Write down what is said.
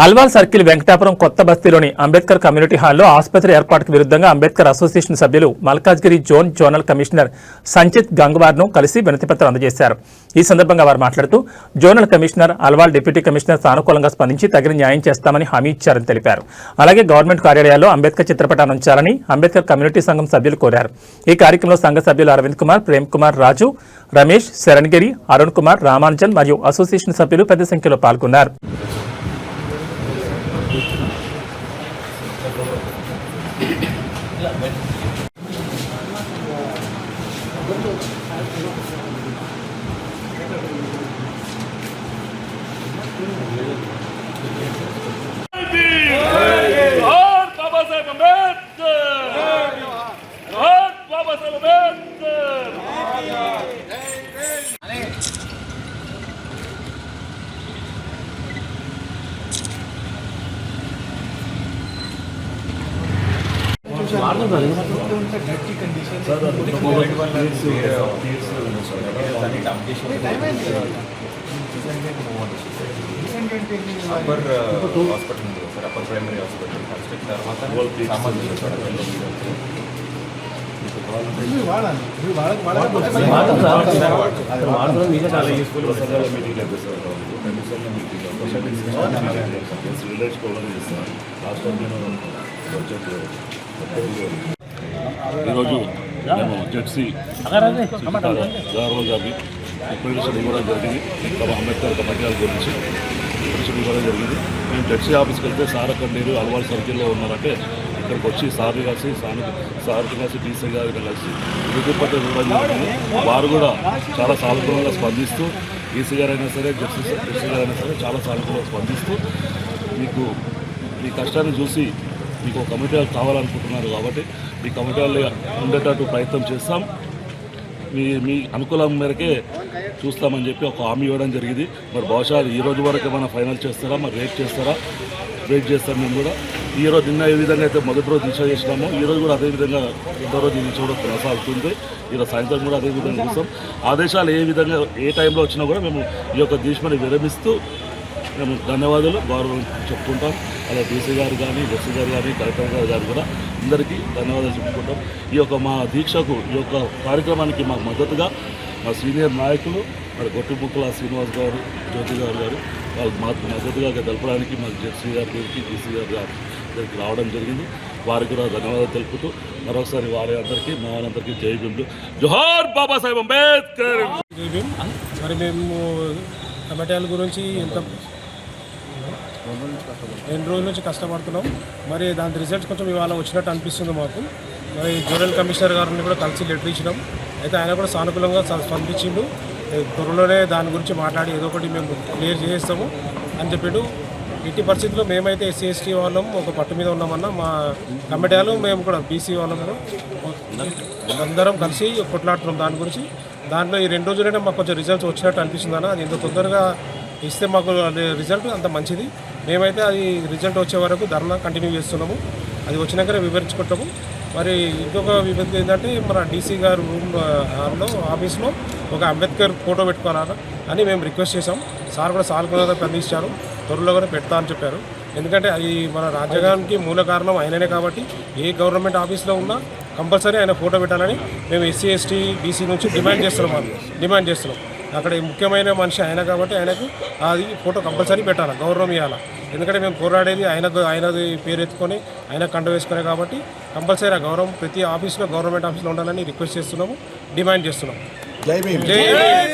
Alwal circle Venkatapuram కొత్త బస్తీలోని Ambedkar community హాల్లో ఆసుపత్రి ఏర్పాటుకు విరుద్ధంగా అంబేద్కర్ అసోసియేషన్ సభ్యులు మల్కాజ్గిరి జోనల్ కమిషనర్ సంచిత్ గంగ్వార్ను కలిసి వినతిపత్రం అందజేశారు. ఈ సందర్భంగా వారు మాట్లాడుతూ zonal commissioner, Alwal deputy commissioner సానుకూలంగా స్పందించి తగిన న్యాయం చేస్తామని హామీ ఇచ్చారని తెలిపారు. అలాగే గవర్నమెంట్ కార్యాలయాల్లో అంబేద్కర్ చిత్రపటాన్ని ఉంచాలని అంబేద్కర్ కమ్యూనిటీ సంఘం సభ్యులు కోరారు. ఈ కార్యక్రమంలో సంఘ సభ్యులు అరవింద్ కుమార్, ప్రేమ్ కుమార్, రాజు, రమేష్, శరణగిరి, అరుణ్ కుమార్, రామానుజన్ మరియు అసోసియేషన్ సభ్యులు పెద్ద సంఖ్యలో పాల్గొన్నారు. అప్పర్ హాస్పిటల్ ఉంది sir, upper primary hospital first తర్వాత చాలా యూస్ఫుల్ మీటింగ్ అయితే సార్ విలేజ్ ప్రోగ్రామ్ చేస్తాను. లాస్ట్ టైం నేను ఈరోజు మేము జెడ్సీ గవర్నర్ గారికి రిప్రజెంటేషన్ ఇవ్వడం జరిగింది. అంబేద్కర్ కమిటీ గురించి రిప్రజెంటేషన్ ఇవ్వడం జరిగింది. మేము జెడ్సీ ఆఫీస్కి వెళ్తే సార్ అక్కడ మీరు అల్వాల్ సర్కిల్లో ఉన్నారంటే ఇక్కడికి వచ్చి సార్ని కలిసి డీసీ గారిని కలిసి వినతిపత్రం ఇవ్వడం జరిగింది. వారు కూడా చాలా సానుకూలంగా స్పందిస్తూ డీసీ గారైనా సరే జెడ్సీ గారైనా సరే చాలా సానుకూలంగా స్పందిస్తూ మీకు మీ కష్టాన్ని చూసి మీకు కమిటీ హాల్ కావాలనుకుంటున్నారు కాబట్టి మీ కమిటీ హాల్ ఉండేటట్టు ప్రయత్నం చేస్తాం, మీ అనుకూలం మేరకే చూస్తామని చెప్పి ఒక హామీ ఇవ్వడం జరిగింది. మరి బహుశా ఈ రోజు వరకు ఏమైనా ఫైనల్ చేస్తారా, మరి వెయిట్ చేస్తాం. మేము కూడా ఈరోజు నిన్న ఏ విధంగా అయితే మొదటి రోజు దిశ చేసినామో ఈరోజు కూడా అదేవిధంగా రెండో రోజు దిశ కూడా కొనసాగుతుంది. ఈరోజు సాయంత్రం కూడా అదే విధంగా చూస్తాం. ఆదేశాలు ఏ విధంగా ఏ టైంలో వచ్చినా కూడా మేము ఈ యొక్క దీక్షని విరమిస్తూ మేము ధన్యవాదాలు గౌరవం చెప్పుకుంటాం. అలా డీసీ గారు కానీ, ఎస్సీ గారు కానీ, కలెక్టర్ గారు కానీ కూడా అందరికీ ధన్యవాదాలు చెప్పుకుంటాం. ఈ యొక్క మా దీక్షకు, ఈ యొక్క కార్యక్రమానికి మాకు మద్దతుగా మా సీనియర్ నాయకులు మరి గొట్టిముక్కల శ్రీనివాస్ గారు, జ్యోతి గారు వాళ్ళు మాకు మద్దతుగా తెలపడానికి మాకు జెడ్సీ గారి దగ్గరికి, డీసీ గారి దగ్గరికి రావడం జరిగింది. వారికి కూడా ధన్యవాదాలు తెలుపుతూ మరొకసారి వారి అందరికీ మా వారందరికీ జై భీమ్, జోహార్ బాబాసాహెబ్ అంబేద్కర్. జై భీమ్. మరి మేము కమిటీల గురించి ఎన్ని రోజుల నుంచి కష్టపడుతున్నాం. మరి దాని రిజల్ట్స్ కొంచెం ఇవాళ వచ్చినట్టు అనిపిస్తుంది మాకు. మరి జోనల్ కమిషనర్ గారిని కూడా కలిసి లెటర్ ఇచ్చినాం. అయితే ఆయన కూడా సానుకూలంగా స్పందించిండు. త్వరలోనే దాని గురించి మాట్లాడి ఏదో ఒకటి మేము క్లియర్ చేస్తాము అని చెప్పిండు. ఎట్టి పరిస్థితుల్లో మేమైతే ఎస్సీ ఎస్టీ వాళ్ళం ఒక పట్టు మీద ఉన్నామన్నా మా కమిటీలు మేము కూడా బీసీ వాళ్ళము అందరం కలిసి కొట్లాడుతున్నాం దాని గురించి. దాంట్లో ఈ 2 రోజులైనా మాకు కొంచెం రిజల్ట్స్ వచ్చినట్టు అనిపిస్తుంది అన్న. అది ఎంత తొందరగా ఇస్తే మాకు రిజల్ట్ అంత మంచిది. మేమైతే అది రిజల్ట్ వచ్చే వరకు ధర్నా కంటిన్యూ చేస్తున్నాము. అది వచ్చినాకనే వివరించుకుంటాము. మరి ఇంకొక విభక్తి ఏంటంటే మన డీసీ గారు హాల్లో ఆఫీస్లో ఒక అంబేద్కర్ ఫోటో పెట్టుకోవాలని అని మేము రిక్వెస్ట్ చేసాం. సార్ కూడా సానుకూలంగా స్పందించారు. త్వరలో కూడా పెడతా అని చెప్పారు. ఎందుకంటే అది మన రాజ్యాంగానికి మూల కారణం ఆయననే కాబట్టి ఏ గవర్నమెంట్ ఆఫీస్లో ఉన్నా కంపల్సరీ ఆయన ఫోటో పెట్టాలని మేము ఎస్సీ ఎస్టీ బీసీ నుంచి డిమాండ్ చేస్తున్నాం. అక్కడ ముఖ్యమైన మనిషి ఆయన కాబట్టి ఆయనకు అది ఫోటో కంపల్సరీ పెట్టాలి, గౌరవం ఇవ్వాలి. ఎందుకంటే మేము పోరాడేది ఆయనది పేరు ఎత్తుకొని ఆయన కంట వేసుకునే కాబట్టి కంపల్సరీ ఆ గౌరవం ప్రతి ఆఫీస్లో గవర్నమెంట్ ఆఫీస్లో ఉండాలని రిక్వెస్ట్ చేస్తున్నాము, డిమాండ్ చేస్తున్నాము. జై భీమ్.